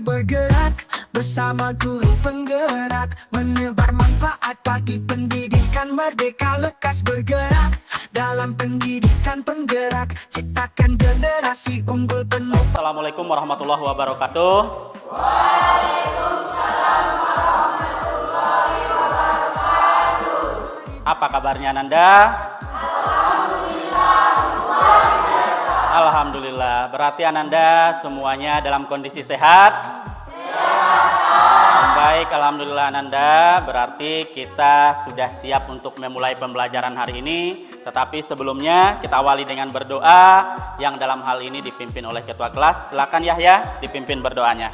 bergerak bersama guru penggerak, menebar manfaat bagi pendidikan merdeka. Lekas bergerak dalam pendidikan penggerak, ciptakan generasi unggul penuh. Assalamualaikum warahmatullahi wabarakatuh. Waalaikumsalam warahmatullahi wabarakatuh. Apa kabarnya Ananda? Alhamdulillah, luar biasa. Alhamdulillah. Berarti Ananda semuanya dalam kondisi sehat? Baik, alhamdulillah Ananda. Berarti kita sudah siap untuk memulai pembelajaran hari ini. Tetapi sebelumnya kita awali dengan berdoa yang dalam hal ini dipimpin oleh ketua kelas. Silakan Yahya dipimpin berdoanya.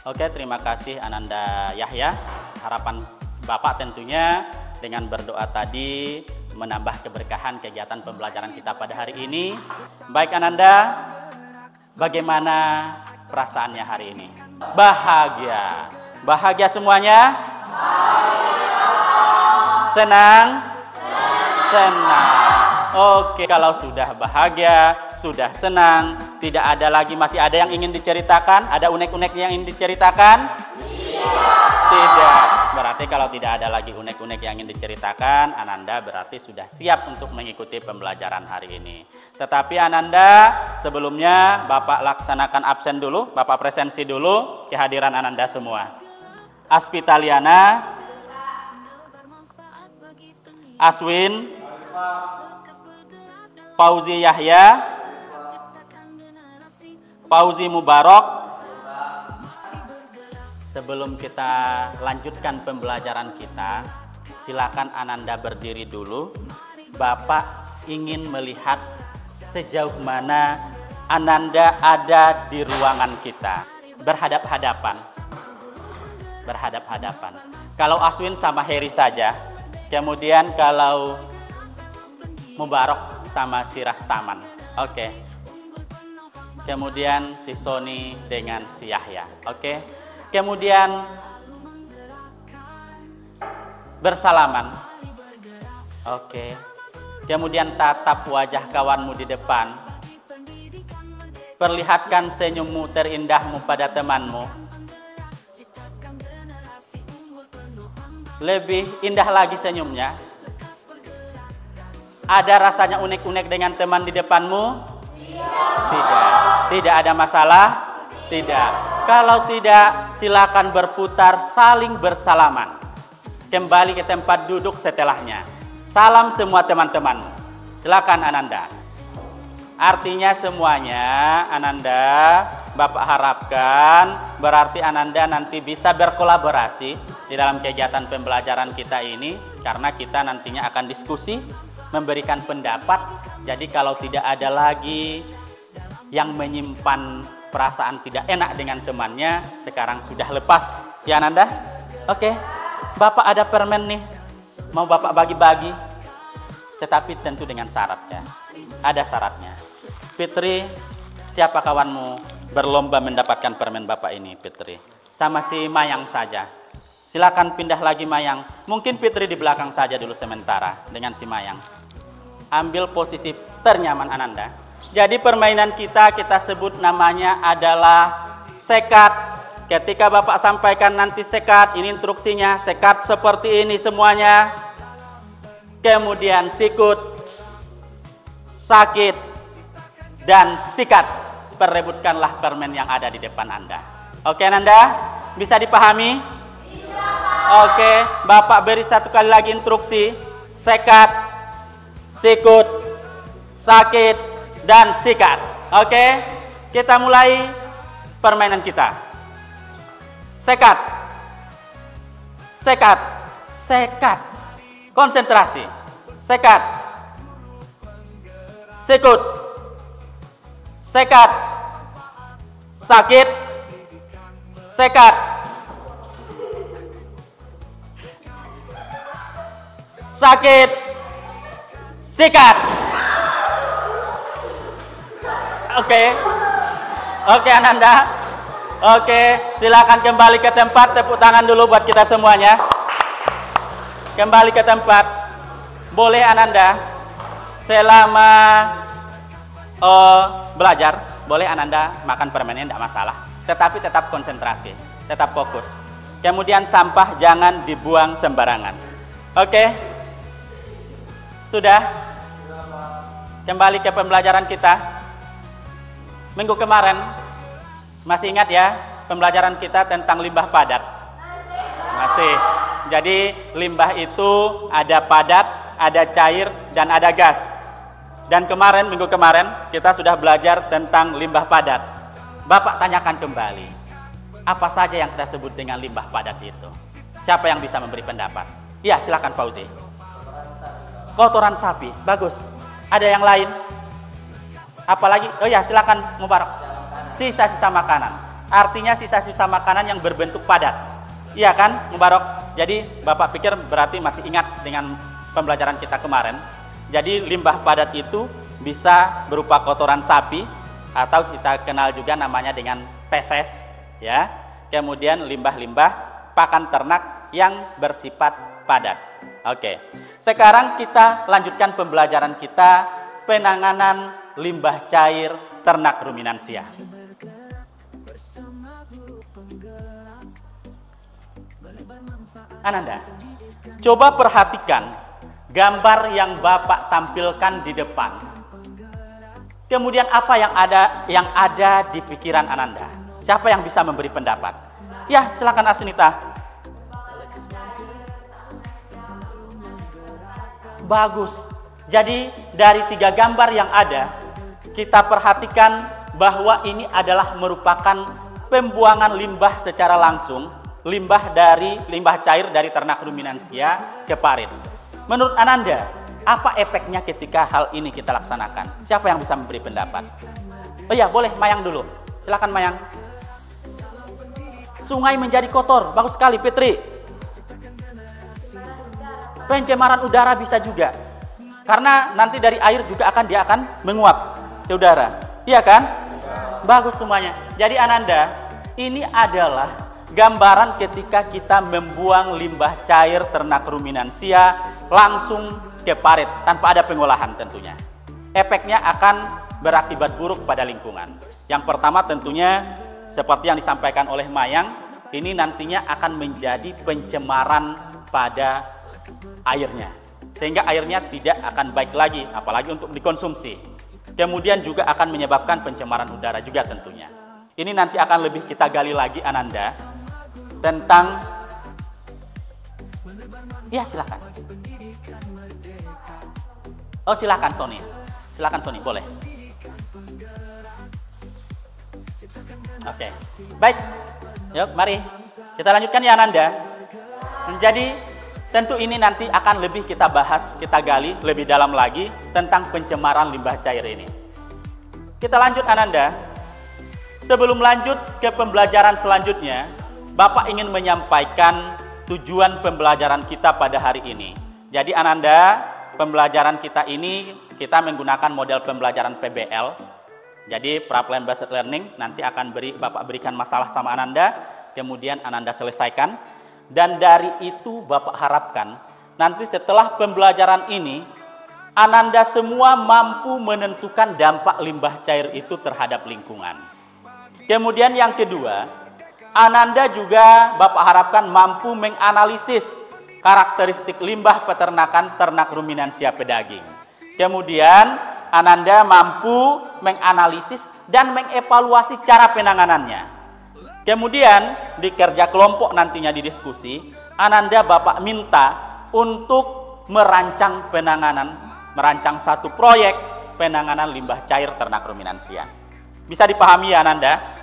Oke, terima kasih Ananda Yahya. Harapan Bapak tentunya dengan berdoa tadi menambah keberkahan kegiatan pembelajaran kita pada hari ini. Baik Ananda, bagaimana perasaannya hari ini? Bahagia. Bahagia semuanya? Senang? Senang. Oke, kalau sudah bahagia, sudah senang, tidak ada lagi, masih ada yang ingin diceritakan? Ada unek-unek yang ingin diceritakan? Tidak. Berarti kalau tidak ada lagi unek-unek yang ingin diceritakan, Ananda berarti sudah siap untuk mengikuti pembelajaran hari ini. Tetapi Ananda, sebelumnya Bapak laksanakan absen dulu, Bapak presensi dulu kehadiran Ananda semua. Aspitaliana, Aswin, Fauzi Yahya, Fauzi Mubarak. Sebelum kita lanjutkan pembelajaran kita, silakan Ananda berdiri dulu. Bapak ingin melihat sejauh mana Ananda ada di ruangan kita. Berhadap-hadapan. Berhadap-hadapan. Kalau Aswin sama Heri saja. Kemudian kalau Mubarak sama si Rastaman. Oke. Kemudian si Sony dengan si Yahya. Oke. Kemudian bersalaman. Oke. Kemudian tatap wajah kawanmu di depan. Perlihatkan senyummu terindahmu pada temanmu. Lebih indah lagi senyumnya. Ada rasanya unek-unek dengan teman di depanmu? Tidak. Tidak ada masalah? Tidak. Kalau tidak, silakan berputar saling bersalaman. Kembali ke tempat duduk setelahnya. Salam semua teman-teman. Silakan Ananda. Artinya semuanya Ananda, Bapak harapkan berarti Ananda nanti bisa berkolaborasi di dalam kegiatan pembelajaran kita ini. Karena kita nantinya akan diskusi, memberikan pendapat. Jadi kalau tidak ada lagi yang menyimpan perasaan tidak enak dengan temannya, sekarang sudah lepas ya Ananda. Oke. Bapak ada permen nih, mau Bapak bagi-bagi, tetapi tentu dengan syarat ya. Ada syaratnya. Fitri, siapa kawanmu berlomba mendapatkan permen Bapak ini? Fitri sama si Mayang saja. Silakan pindah lagi Mayang. Mungkin Fitri di belakang saja dulu sementara dengan si Mayang. Ambil posisi ternyaman Ananda. Jadi permainan kita sebut namanya adalah sekat. Ketika Bapak sampaikan nanti sekat, ini instruksinya, sekat seperti ini semuanya. Kemudian sikut, sakit, dan sikat. Perebutkanlah permen yang ada di depan Anda. Oke Ananda, bisa dipahami? Oke, Bapak beri satu kali lagi instruksi. Sekat, sikut, sakit, dan sikat. Oke, kita mulai permainan kita. Sekat, sekat, sekat. Konsentrasi. Sekat, sikut, sekat, sakit, sekat, sakit, sikat. Oke, Ananda. Oke, silakan kembali ke tempat. Tepuk tangan dulu buat kita semuanya. Kembali ke tempat. Boleh Ananda selama belajar, boleh Ananda makan permennya, tidak masalah. Tetapi tetap konsentrasi, tetap fokus. Kemudian sampah jangan dibuang sembarangan. Oke? Sudah? Kembali ke pembelajaran kita. Minggu kemarin, masih ingat ya pembelajaran kita tentang limbah padat? Masih. Jadi limbah itu ada padat, ada cair, dan ada gas. Dan kemarin, minggu kemarin, kita sudah belajar tentang limbah padat. Bapak tanyakan kembali, apa saja yang kita sebut dengan limbah padat itu? Siapa yang bisa memberi pendapat? Iya, silakan Fauzi. Kotoran sapi, bagus. Ada yang lain? Apalagi? Oh ya, silakan Mubarak. Sisa-sisa makanan. Artinya sisa-sisa makanan yang berbentuk padat. Iya kan, Mubarak? Jadi Bapak pikir berarti masih ingat dengan pembelajaran kita kemarin. Jadi limbah padat itu bisa berupa kotoran sapi atau kita kenal juga namanya dengan feses, ya. Kemudian limbah-limbah pakan ternak yang bersifat padat. Oke. Sekarang kita lanjutkan pembelajaran kita penanganan limbah cair ternak ruminansia. Ananda, coba perhatikan gambar yang Bapak tampilkan di depan. Kemudian apa yang ada di pikiran Ananda? Siapa yang bisa memberi pendapat? Ya, silakan Asnita. Bagus. Jadi dari 3 gambar yang ada, kita perhatikan bahwa ini adalah merupakan pembuangan limbah secara langsung, limbah cair dari ternak ruminansia ke parit. Menurut Ananda, apa efeknya ketika hal ini kita laksanakan? Siapa yang bisa memberi pendapat? Oh iya, boleh Mayang dulu. Silakan Mayang. Sungai menjadi kotor, bagus sekali Fitri. Pencemaran udara bisa juga. Karena nanti dari air juga dia akan menguap ke udara. Iya kan? Bagus semuanya. Jadi Ananda, ini adalah gambaran ketika kita membuang limbah cair ternak ruminansia langsung ke parit tanpa ada pengolahan tentunya. Efeknya akan berakibat buruk pada lingkungan. Yang pertama tentunya seperti yang disampaikan oleh Mayang, ini nantinya akan menjadi pencemaran pada airnya. Sehingga airnya tidak akan baik lagi, apalagi untuk dikonsumsi. Kemudian juga akan menyebabkan pencemaran udara juga tentunya. Ini nanti akan lebih kita gali lagi Ananda tentang, ya silakan. Oh silakan Sony, boleh. Oke, baik. Yuk, mari kita lanjutkan ya Ananda. Jadi tentu ini nanti akan lebih kita bahas, kita gali lebih dalam lagi tentang pencemaran limbah cair ini. Kita lanjut Ananda. Sebelum lanjut ke pembelajaran selanjutnya, Bapak ingin menyampaikan tujuan pembelajaran kita pada hari ini. Jadi Ananda, pembelajaran kita ini kita menggunakan model pembelajaran PBL. Jadi Problem Based Learning, nanti akan Bapak berikan masalah sama Ananda, kemudian Ananda selesaikan. Dan dari itu Bapak harapkan nanti setelah pembelajaran ini Ananda semua mampu menentukan dampak limbah cair itu terhadap lingkungan. Kemudian yang kedua, Ananda juga Bapak harapkan mampu menganalisis karakteristik limbah peternakan ternak ruminansia pedaging. Kemudian Ananda mampu menganalisis dan mengevaluasi cara penanganannya. Kemudian di kerja kelompok nantinya di diskusi, Ananda Bapak minta untuk merancang satu proyek penanganan limbah cair ternak ruminansia. Bisa dipahami ya Ananda?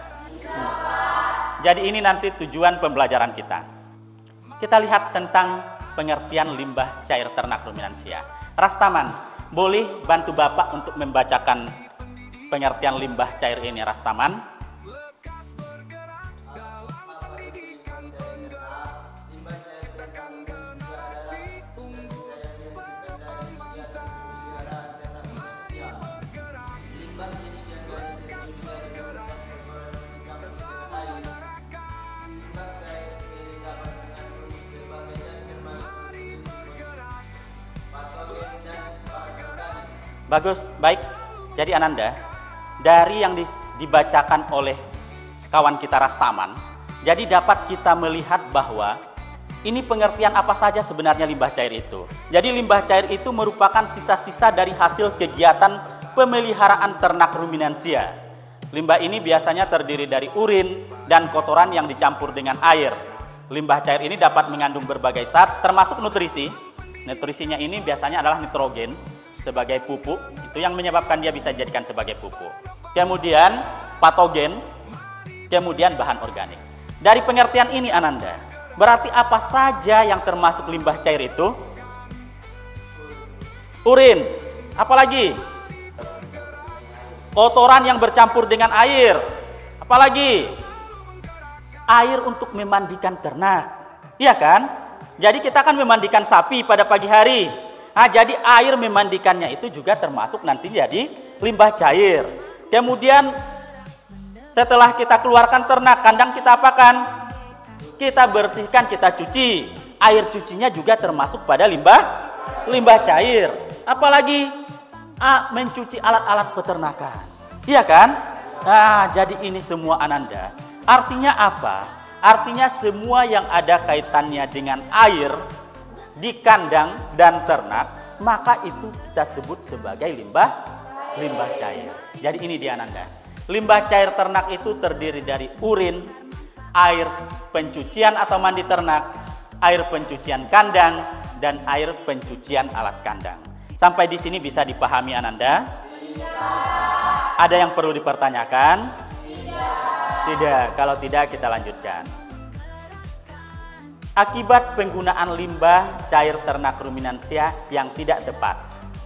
Jadi ini nanti tujuan pembelajaran kita. Kita lihat tentang pengertian limbah cair ternak ruminansia. Rastaman, boleh bantu Bapak untuk membacakan pengertian limbah cair ini Rastaman? Bagus, baik. Jadi Ananda, dari yang dibacakan oleh kawan kita Rastaman, jadi dapat kita melihat bahwa ini pengertian apa saja sebenarnya limbah cair itu. Jadi limbah cair itu merupakan sisa-sisa dari hasil kegiatan pemeliharaan ternak ruminansia. Limbah ini biasanya terdiri dari urin dan kotoran yang dicampur dengan air. Limbah cair ini dapat mengandung berbagai zat termasuk nutrisi. Nutrisinya ini biasanya adalah nitrogen sebagai pupuk, itu yang menyebabkan dia bisa dijadikan sebagai pupuk. Kemudian patogen, kemudian bahan organik. Dari pengertian ini Ananda, berarti apa saja yang termasuk limbah cair itu? Urin, apalagi? Kotoran yang bercampur dengan air, apalagi? Air untuk memandikan ternak, iya kan? Jadi kita akan memandikan sapi pada pagi hari. Nah, jadi air memandikannya itu juga termasuk nanti jadi limbah cair. Kemudian setelah kita keluarkan ternak, kandang kita apakan? Kita bersihkan, kita cuci. Air cucinya juga termasuk pada limbah cair. Apalagi mencuci alat-alat peternakan. Iya kan? Nah, jadi ini semua Ananda. Artinya apa? Artinya semua yang ada kaitannya dengan air di kandang dan ternak, maka itu kita sebut sebagai limbah cair. Jadi ini dia Ananda. Limbah cair ternak itu terdiri dari urin, air pencucian atau mandi ternak, air pencucian kandang, dan air pencucian alat kandang. Sampai di sini bisa dipahami Ananda? Ada yang perlu dipertanyakan? Tidak. Kalau tidak kita lanjutkan. Akibat penggunaan limbah cair ternak ruminansia yang tidak tepat.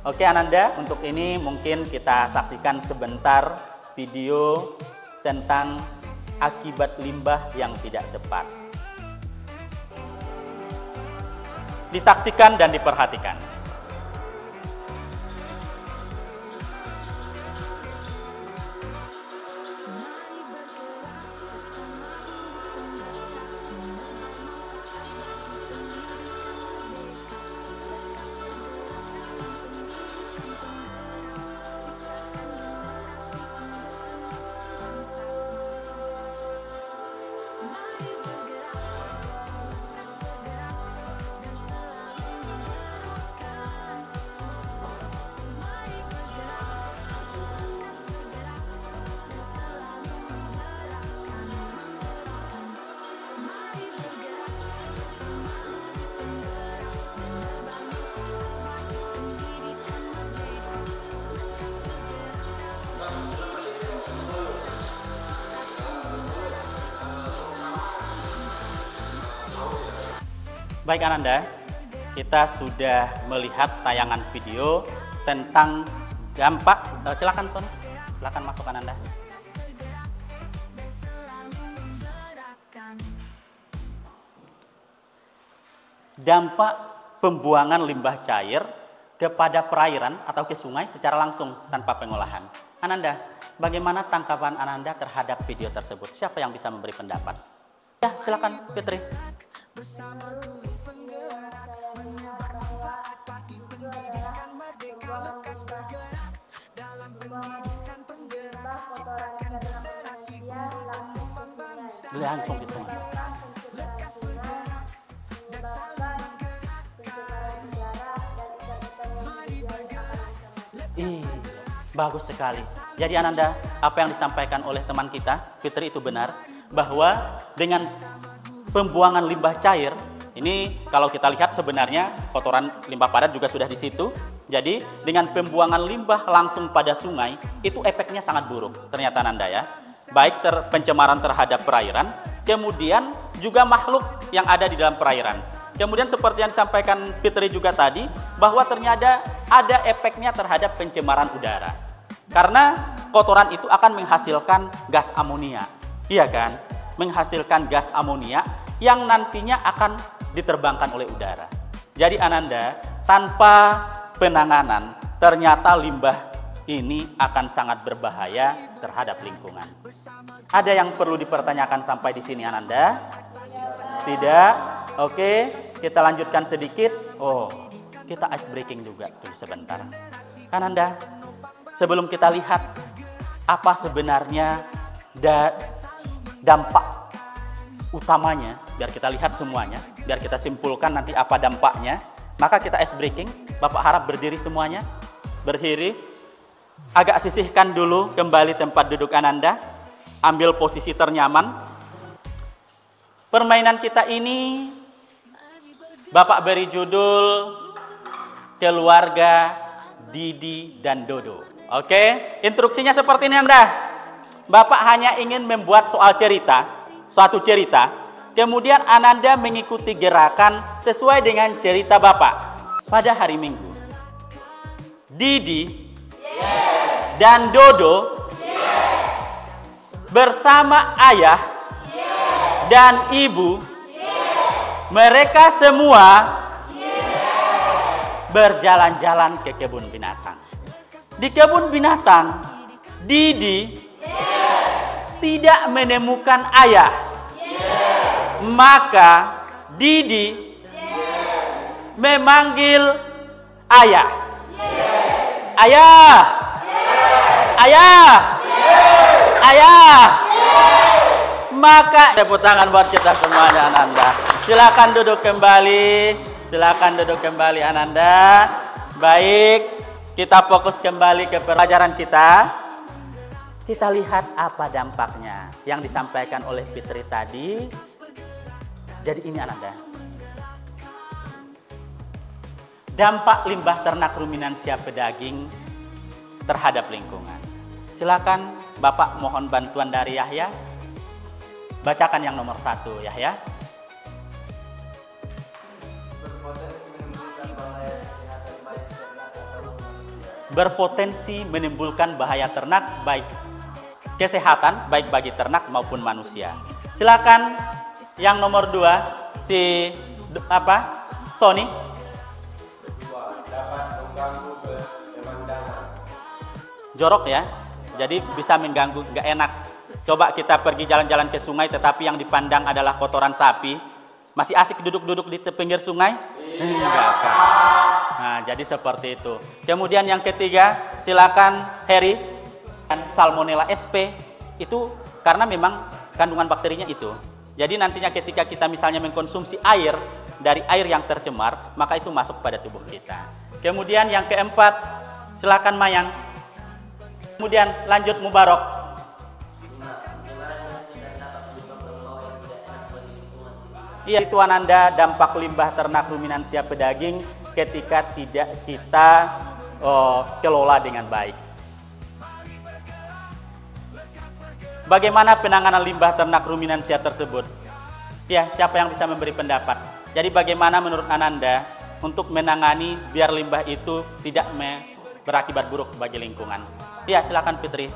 Oke Ananda, untuk ini mungkin kita saksikan sebentar video tentang akibat limbah yang tidak tepat. Disaksikan dan diperhatikan. Baik Ananda, kita sudah melihat tayangan video tentang dampak. Silakan Son, silakan masuk Ananda. Dampak pembuangan limbah cair kepada perairan atau ke sungai secara langsung tanpa pengolahan. Ananda, bagaimana tanggapan Ananda terhadap video tersebut? Siapa yang bisa memberi pendapat? Ya, silakan Fitri. Langsung di sungai. Bagus sekali. Jadi Ananda, apa yang disampaikan oleh teman kita Fitri itu benar, bahwa dengan pembuangan limbah cair ini, kalau kita lihat sebenarnya kotoran limbah padat juga sudah di situ. Jadi dengan pembuangan limbah langsung pada sungai itu efeknya sangat buruk ternyata Ananda ya. Baik pencemaran terhadap perairan, kemudian juga makhluk yang ada di dalam perairan. Kemudian seperti yang disampaikan Fitri juga tadi, bahwa ternyata ada efeknya terhadap pencemaran udara. Karena kotoran itu akan menghasilkan gas amonia. Iya kan? Menghasilkan gas amonia yang nantinya akan diterbangkan oleh udara. Jadi Ananda, tanpa penanganan ternyata limbah ini akan sangat berbahaya terhadap lingkungan. Ada yang perlu dipertanyakan sampai di sini Ananda? Tidak? Oke, kita lanjutkan sedikit. Oh, kita ice breaking juga tuh sebentar. Ananda, sebelum kita lihat apa sebenarnya dampak utamanya, biar kita lihat semuanya, biar kita simpulkan nanti apa dampaknya, maka kita ice breaking. Bapak harap berdiri semuanya, berdiri, agak sisihkan dulu kembali tempat duduk Ananda, ambil posisi ternyaman. Permainan kita ini Bapak beri judul Keluarga Didi dan Dodo. Oke, instruksinya seperti ini Anda. Bapak hanya ingin membuat suatu cerita, kemudian Ananda mengikuti gerakan sesuai dengan cerita Bapak. Pada hari Minggu, Didi dan Dodo bersama ayah dan ibu, mereka semua berjalan-jalan ke kebun binatang. Di kebun binatang, Didi tidak menemukan ayah. Maka Didi memanggil ayah. Ayah! Ayah! Ayah! Maka tepuk tangan buat kita semuanya Ananda. Silakan duduk kembali. Silakan duduk kembali Ananda. Baik, kita fokus kembali ke pelajaran kita. Kita lihat apa dampaknya yang disampaikan oleh Fitri tadi. Jadi ini Ananda. Dampak limbah ternak ruminansia pedaging terhadap lingkungan. Silakan Bapak mohon bantuan dari Yahya. Bacakan yang nomor 1 Yahya. Berpotensi menimbulkan bahaya ternak baik kesehatan baik bagi ternak maupun manusia. Silakan yang nomor 2 si Sony. Dapat mengganggu pemandangan. Jorok ya, jadi bisa mengganggu, nggak enak. Coba kita pergi jalan-jalan ke sungai tetapi yang dipandang adalah kotoran sapi. Masih asik duduk-duduk di pinggir sungai? Enggak kan. Nah, jadi seperti itu. Kemudian yang ketiga, silakan Harry. Salmonella sp itu karena memang kandungan bakterinya itu. Jadi nantinya ketika kita misalnya mengkonsumsi air dari air yang tercemar, maka itu masuk pada tubuh kita. Kemudian yang keempat, silakan Mayang. Kemudian lanjut Mubarok. Iya, itu Ananda dampak limbah ternak ruminansia pedaging ketika tidak kita kelola dengan baik. Bagaimana penanganan limbah ternak ruminansia tersebut? Ya, siapa yang bisa memberi pendapat? Jadi bagaimana menurut Ananda untuk menangani biar limbah itu tidak berakibat buruk bagi lingkungan? Ya, silakan Fitri.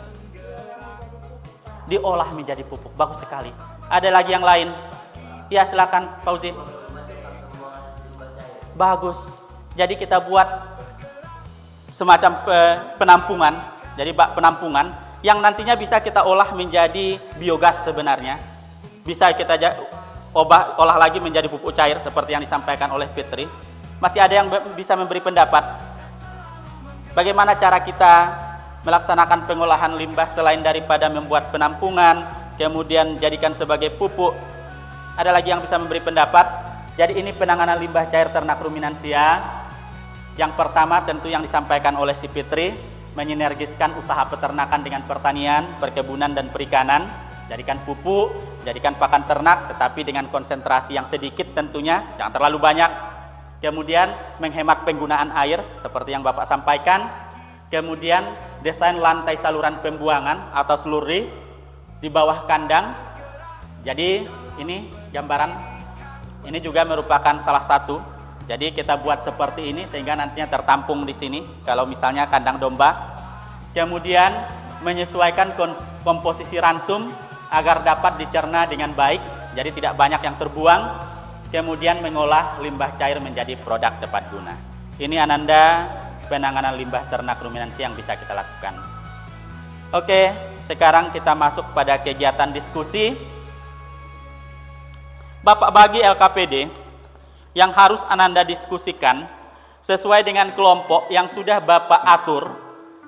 Diolah menjadi pupuk, bagus sekali. Ada lagi yang lain? Ya, silakan Fauzi. Bagus. Jadi kita buat semacam penampungan. Jadi bak penampungan yang nantinya bisa kita olah menjadi biogas sebenarnya. Bisa kita olah lagi menjadi pupuk cair seperti yang disampaikan oleh Fitri. Masih ada yang bisa memberi pendapat? Bagaimana cara kita melaksanakan pengolahan limbah selain daripada membuat penampungan, kemudian jadikan sebagai pupuk? Ada lagi yang bisa memberi pendapat? Jadi ini penanganan limbah cair ternak ruminansia. Yang pertama tentu yang disampaikan oleh si Fitri, menyinergiskan usaha peternakan dengan pertanian, perkebunan dan perikanan. Jadikan pupuk, jadikan pakan ternak, tetapi dengan konsentrasi yang sedikit tentunya, jangan terlalu banyak. Kemudian menghemat penggunaan air seperti yang Bapak sampaikan. Kemudian desain lantai saluran pembuangan atau slurry di bawah kandang. Jadi ini gambaran, ini juga merupakan salah satu. Jadi kita buat seperti ini sehingga nantinya tertampung di sini kalau misalnya kandang domba. Kemudian menyesuaikan komposisi ransum agar dapat dicerna dengan baik, jadi tidak banyak yang terbuang. Kemudian mengolah limbah cair menjadi produk tepat guna. Ini Ananda penanganan limbah ternak ruminansi yang bisa kita lakukan. Oke, sekarang kita masuk pada kegiatan diskusi. Bapak bagi LKPD yang harus Ananda diskusikan sesuai dengan kelompok yang sudah Bapak atur.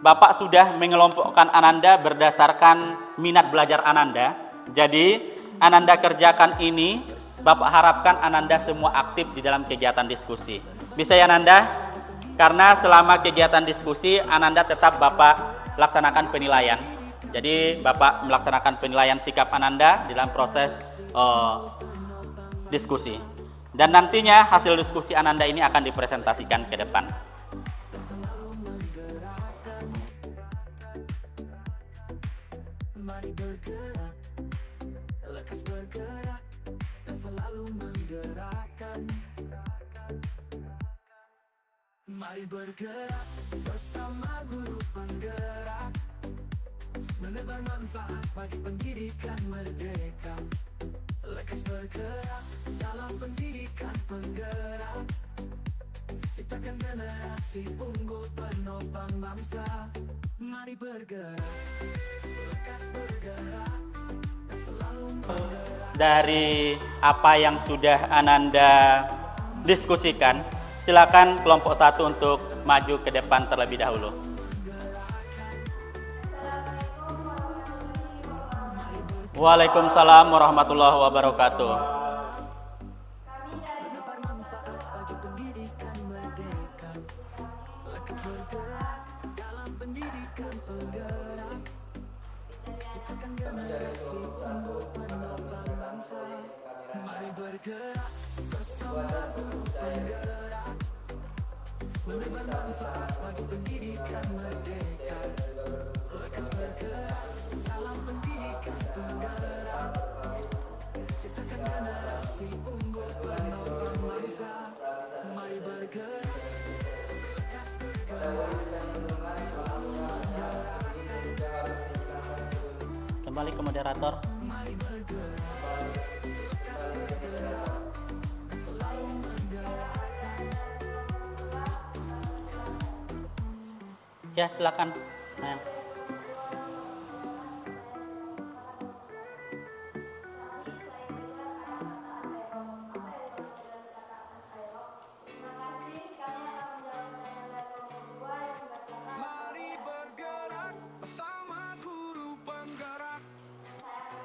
Bapak sudah mengelompokkan Ananda berdasarkan minat belajar Ananda. Jadi Ananda kerjakan ini, Bapak harapkan Ananda semua aktif di dalam kegiatan diskusi. Bisa ya Ananda? Karena selama kegiatan diskusi Ananda tetap Bapak laksanakan penilaian. Jadi Bapak melaksanakan penilaian sikap Ananda dalam proses diskusi. Dan nantinya hasil diskusi Ananda ini akan dipresentasikan ke depan. Mari bergerak, lekas bergerak, dan selalu menggerakkan. Mari bergerak bersama guru penggerak, menebar manfaat bagi pendidikan merdeka. Lekas bergerak dalam pendidikan penggerak, ciptakan generasi unggul penopang bangsa. Mari bergerak, lekas bergerak, dan selalu menggerak. Dari apa yang sudah Ananda diskusikan, silakan kelompok 1 untuk maju ke depan terlebih dahulu. Waalaikumsalam warahmatullahi wabarakatuh. Menebar manfaat bagi pendidikan merdeka. Lekas bergerak dalam pendidikan penggerak, ciptakan generasi unggul penopang bangsa. Mari bergerak bersama guru penggerak, menebar manfaat bagi pendidikan merdeka. Lekas bergerak dalam pendidikan penggerak, ciptakan generasi unggul penopang bangsa. Mari bergerak, lekas bergerak, selalu menggerakkan. Kembali ke moderator. Mari bergerak, lekas bergerak, selalu menggerakkan. Ya, silakan. Nah. Mari bergerak bersama guru penggerak,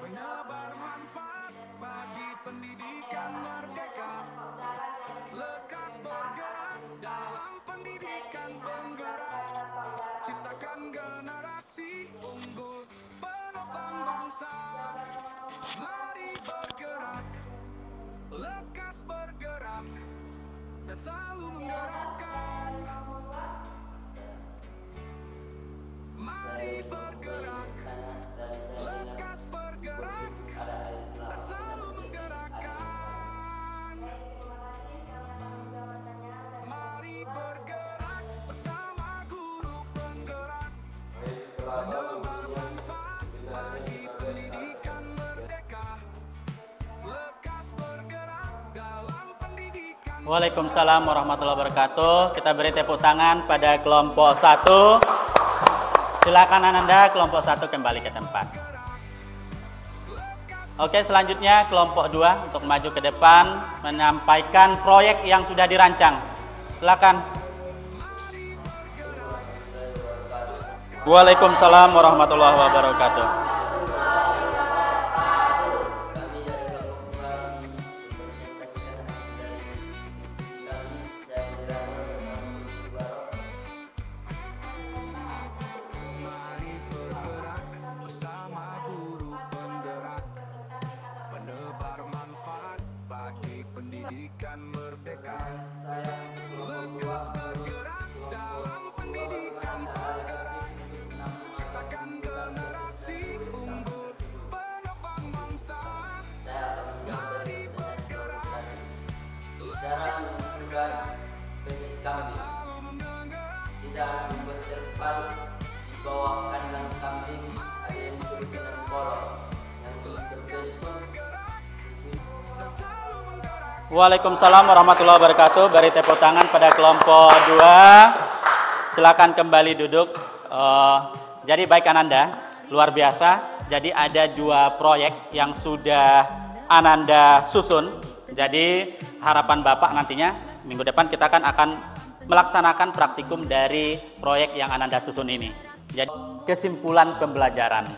menebar manfaat bagi pendidikan merdeka. Lekas bergerak dalam pendidikan penggerak, ciptakan generasi unggul penopang bangsa. Mari bergerak, lekas bergerak, dan selalu menggerakkan. Mari bergerak, lekas bergerak, dan selalu menggerakkan. Mari bergerak bersama guru penggerak, menebar manfaat bagi pendidikan merdeka. Lekas bergerak dalam pendidikan. Waalaikumsalam warahmatullahi wabarakatuh. Kita beri tepuk tangan pada kelompok 1. Silakan Ananda, kelompok 1 kembali ke tempat. Oke, selanjutnya kelompok 2 untuk maju ke depan menyampaikan proyek yang sudah dirancang. Silakan. Waalaikumsalam warahmatullahi wabarakatuh. Mari bergerak bersama guru penggerak, menebar manfaat bagi pendidikan merdeka. Lekas bergerak dalam pendidikan penggerak, ciptakan generasi unggul penopang bangsa. Mari bergerak, lekas bergerak, selalu menggerak. Tidak membuat terpal di bawah kandang kambing, ada yang disebut dengan kolong yang berbentuk Waalaikumsalam warahmatullahi wabarakatuh. Beri tepuk tangan pada kelompok 2. Silakan kembali duduk. Jadi baik Ananda, luar biasa. Jadi ada 2 proyek yang sudah Ananda susun. Jadi harapan Bapak nantinya minggu depan kita akan melaksanakan praktikum dari proyek yang Ananda susun ini. Jadi kesimpulan pembelajaran.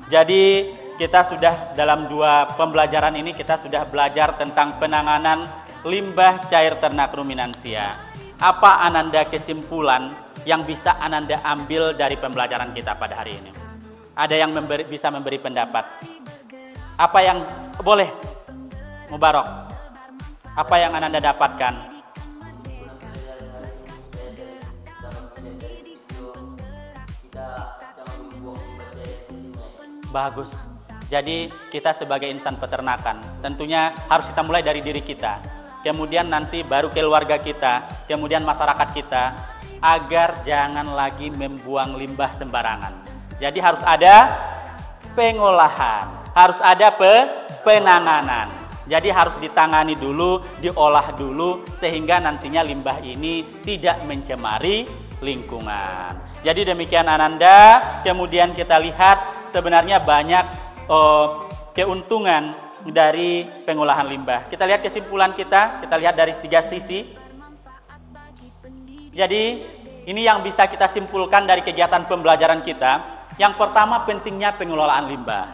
Jadi kita sudah dalam 2 pembelajaran ini kita sudah belajar tentang penanganan limbah cair ternak ruminansia. Apa Ananda kesimpulan yang bisa Ananda ambil dari pembelajaran kita pada hari ini? Ada yang bisa memberi pendapat? Apa yang boleh? Mubarok, apa yang Ananda dapatkan? Bagus. Jadi kita sebagai insan peternakan tentunya harus kita mulai dari diri kita. Kemudian nanti baru keluarga kita, kemudian masyarakat kita, agar jangan lagi membuang limbah sembarangan. Jadi harus ada pengolahan, harus ada penanganan. Jadi harus ditangani dulu, diolah dulu, sehingga nantinya limbah ini tidak mencemari lingkungan. Jadi demikian Ananda. Kemudian kita lihat sebenarnya banyak keuntungan dari pengolahan limbah. Kita lihat kesimpulan kita lihat dari 3 sisi. Jadi ini yang bisa kita simpulkan dari kegiatan pembelajaran kita. Yang pertama, pentingnya pengelolaan limbah.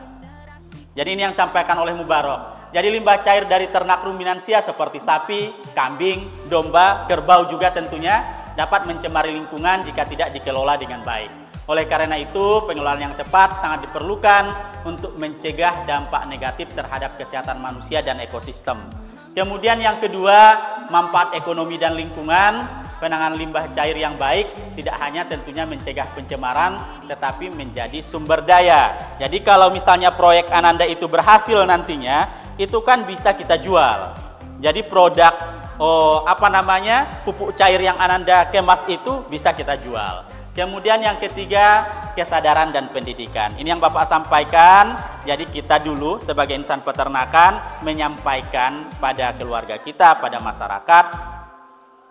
Jadi ini yang disampaikan oleh Mubarok. Jadi limbah cair dari ternak ruminansia seperti sapi, kambing, domba, kerbau juga tentunya dapat mencemari lingkungan jika tidak dikelola dengan baik. Oleh karena itu, pengelolaan yang tepat sangat diperlukan untuk mencegah dampak negatif terhadap kesehatan manusia dan ekosistem. Kemudian yang kedua, manfaat ekonomi dan lingkungan. Penanganan limbah cair yang baik tidak hanya tentunya mencegah pencemaran, tetapi menjadi sumber daya. Jadi kalau misalnya proyek Ananda itu berhasil nantinya, itu kan bisa kita jual. Jadi produk pupuk cair yang Ananda kemas itu bisa kita jual. Kemudian yang ketiga, kesadaran dan pendidikan. Ini yang Bapak sampaikan. Jadi kita dulu sebagai insan peternakan menyampaikan pada keluarga kita, pada masyarakat,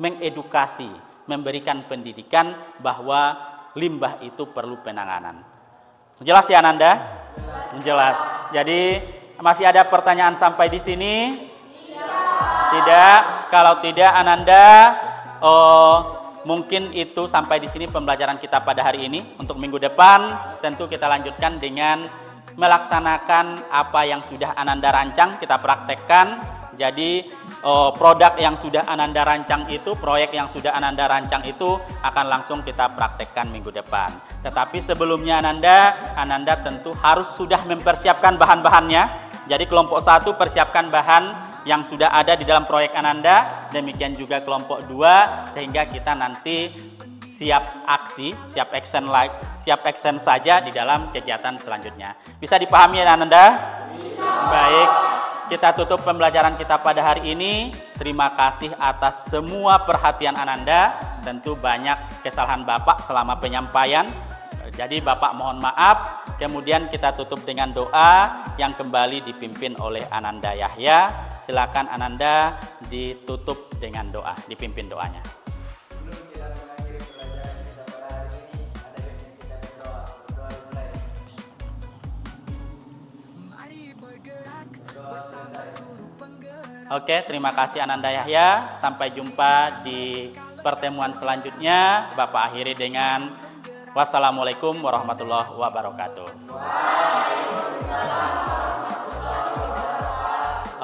mengedukasi, memberikan pendidikan bahwa limbah itu perlu penanganan. Jelas ya Ananda? Jelas. Jadi masih ada pertanyaan sampai di sini? Tidak. Kalau tidak Ananda, mungkin itu sampai di sini pembelajaran kita pada hari ini. Untuk minggu depan tentu kita lanjutkan dengan melaksanakan apa yang sudah Ananda rancang, kita praktekkan. Jadi produk yang sudah Ananda rancang itu, proyek yang sudah Ananda rancang itu akan langsung kita praktekkan minggu depan. Tetapi sebelumnya Ananda tentu harus sudah mempersiapkan bahan-bahannya. Jadi kelompok 1 persiapkan bahan yang sudah ada di dalam proyek Ananda, demikian juga kelompok 2, sehingga kita nanti siap aksi, siap action saja di dalam kegiatan selanjutnya. Bisa dipahami ya Ananda? Bisa. Baik, kita tutup pembelajaran kita pada hari ini. Terima kasih atas semua perhatian Ananda. Tentu banyak kesalahan Bapak selama penyampaian. Jadi Bapak mohon maaf. Kemudian kita tutup dengan doa yang kembali dipimpin oleh Ananda Yahya. Silakan Ananda ditutup dengan doa, dipimpin doanya. Oke, terima kasih Ananda Yahya. Sampai jumpa di pertemuan selanjutnya. Bapak akhiri dengan wassalamualaikum warahmatullahi wabarakatuh.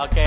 Oke.